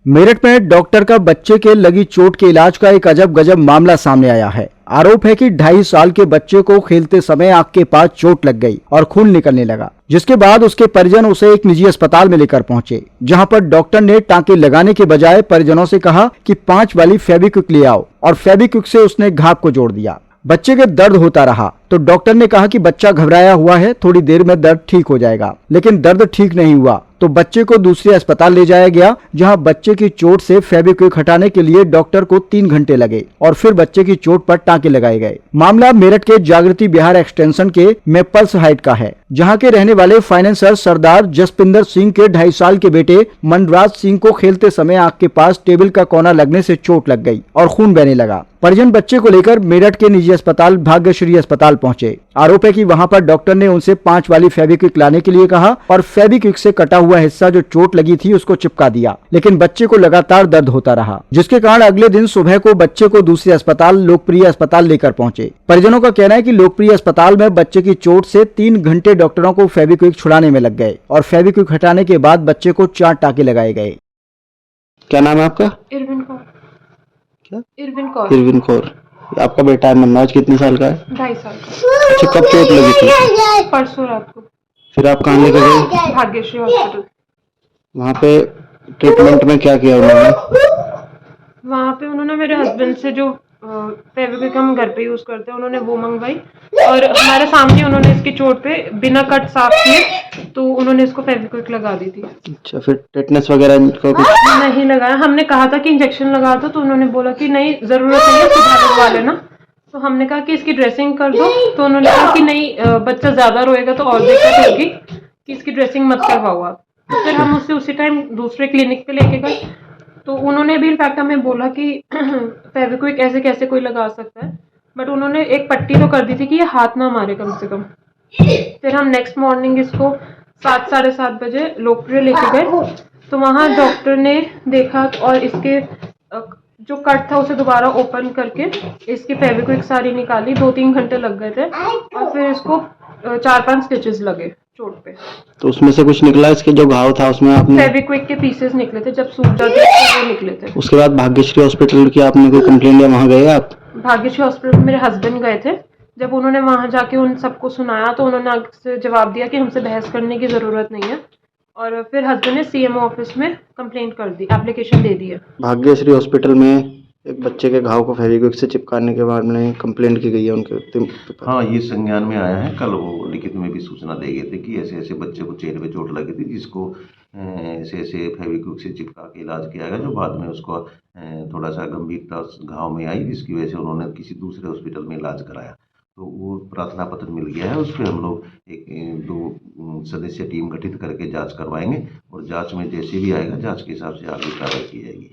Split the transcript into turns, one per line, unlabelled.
मेरठ में डॉक्टर का बच्चे के लगी चोट के इलाज का एक अजब गजब मामला सामने आया है। आरोप है कि 2.5 साल के बच्चे को खेलते समय आंख के पास चोट लग गई और खून निकलने लगा, जिसके बाद उसके परिजन उसे एक निजी अस्पताल में लेकर पहुंचे, जहां पर डॉक्टर ने टांके लगाने के बजाय परिजनों से कहा कि 5 वाली फेविक्विक ले आओ, और फेविक्विक से उसने घाव को जोड़ दिया। बच्चे के दर्द होता रहा तो डॉक्टर ने कहा कि बच्चा घबराया हुआ है, थोड़ी देर में दर्द ठीक हो जाएगा, लेकिन दर्द ठीक नहीं हुआ तो बच्चे को दूसरे अस्पताल ले जाया गया, जहां बच्चे की चोट से फेविक्विक हटाने के लिए डॉक्टर को 3 घंटे लगे और फिर बच्चे की चोट पर टांके लगाए गए। मामला मेरठ के जागृति बिहार एक्सटेंशन के मेपल्स हाइट का है, जहां के रहने वाले फाइनेंसर सरदार जसपिंदर सिंह के 2.5 साल के बेटे मनराज सिंह को खेलते समय आंख के पास टेबल का कोना लगने से चोट लग गई और खून बहने लगा। परिजन बच्चे को लेकर मेरठ के निजी अस्पताल भाग्यश्री अस्पताल पहुंचे। आरोप है कि वहां पर डॉक्टर ने उनसे 5 वाली फेविक्विक लाने के लिए कहा और फेविक्विक से कटा हुआ हिस्सा जो चोट लगी थी उसको चिपका दिया, लेकिन बच्चे को लगातार दर्द होता रहा, जिसके कारण अगले दिन सुबह को बच्चे को दूसरे अस्पताल लोकप्रिय अस्पताल लेकर पहुंचे। परिजनों का कहना है कि लोकप्रिय अस्पताल में बच्चे की चोट से 3 घंटे डॉक्टरों को फेविक्विक छुड़ाने में लग गए और फेविक्विक हटाने के बाद बच्चे को 4 टाँके लगाए गए।
क्या नाम है आपका?
इरविन कौर।
क्या?
इरविन कौर।
इरविन कौर। आपका बेटा है मनराज, कितने साल का है?
2.5 साल का।
अच्छा, कब चोट लगी थी?
परसों रात को।
फिर आप कहाँ लेके गए?
भाग्यश्री हॉस्पिटल।
वहाँ पे ट्रीटमेंट में क्या किया उन्होंने?
वहाँ पे उन्होंने मेरे हस्बैंड से जो फेविक्विक हम घर पे यूज करते हैं उन्होंने वो मंगवाई, और हमारे सामने उन्होंने इसकी चोट पे बिना कट साफ किए तो उन्होंने इसको फेविक्विक लगा दी थी।
अच्छा, फिर टेटनस वगैरह का कुछ
नहीं लगाया। हमने कहा था कि इंजेक्शन लगा दो तो उन्होंने बोला कि नहीं, जरूरत नहीं है, सुबह लगवा लेना। तो हमने कहा कि इसकी ड्रेसिंग कर दो, तो उन्होंने कहा कि नहीं, बच्चा ज्यादा रोएगा तो और दिक्कत होगी, कि इसकी ड्रेसिंग मत करवाओ आप। तो फिर हम उससे उसी टाइम दूसरे क्लिनिक पे लेके गए, तो उन्होंने भी इनफैक्ट हमें बोला कि फेविक्विक ऐसे कैसे कोई लगा सकता है, बट उन्होंने एक पट्टी तो कर दी थी कि ये हाथ ना मारे कम से कम। फिर हम नेक्स्ट मॉर्निंग इसको 7 साढ़े 7 बजे लोकप्रिय लेके गए, तो वहाँ डॉक्टर ने देखा और इसके जो कट था उसे दोबारा ओपन करके इसकी फेविक्विक सारी निकाली। 2-3 घंटे लग गए थे और फिर इसको 4-5 स्टिचेस लगे चोट पे।
तो उसमें से कुछ निकला? इसके जो घाव था उसमें आपने
फेविक्विक के पीसेस निकले थे, जब सूख जाते थे वो निकले थे।
उसके बाद भाग्यश्री हॉस्पिटल की आपने कोई कंप्लेंट दिया? वहाँ गए आप?
भाग्यश्री हॉस्पिटल में मेरे हस्बैंड गए थे। जब उन्होंने वहां जाके उन सबको सुनाया तो उन्होंने आगे जवाब दिया कि हमसे बहस करने की जरूरत नहीं है, और फिर हस्बैंड ने सीएमओ ऑफिस में कंप्लेंट कर दी, एप्लीकेशन दे दी है।
भाग्यश्री हॉस्पिटल में एक बच्चे के घाव को फेविक्विक से चिपकाने के बाद में कंप्लेंट की गई है उनके।
हाँ, ये संज्ञान में आया है। कल वो लिखित में भी सूचना दे गए थे कि ऐसे ऐसे बच्चे को चेहरे पे चोट लगी थी, जिसको ऐसे ऐसे फेविक्विक से चिपका के इलाज किया गया, जो बाद में उसको थोड़ा सा गंभीरता उस घाव में आई, जिसकी वजह से उन्होंने किसी दूसरे हॉस्पिटल में इलाज कराया। तो वो प्रार्थना पत्र मिल गया है, उस पर हम लोग एक 2 सदस्य टीम गठित करके जांच करवाएंगे, और जांच में जैसे भी आएगा जांच के हिसाब से आगे कार्रवाई की जाएगी।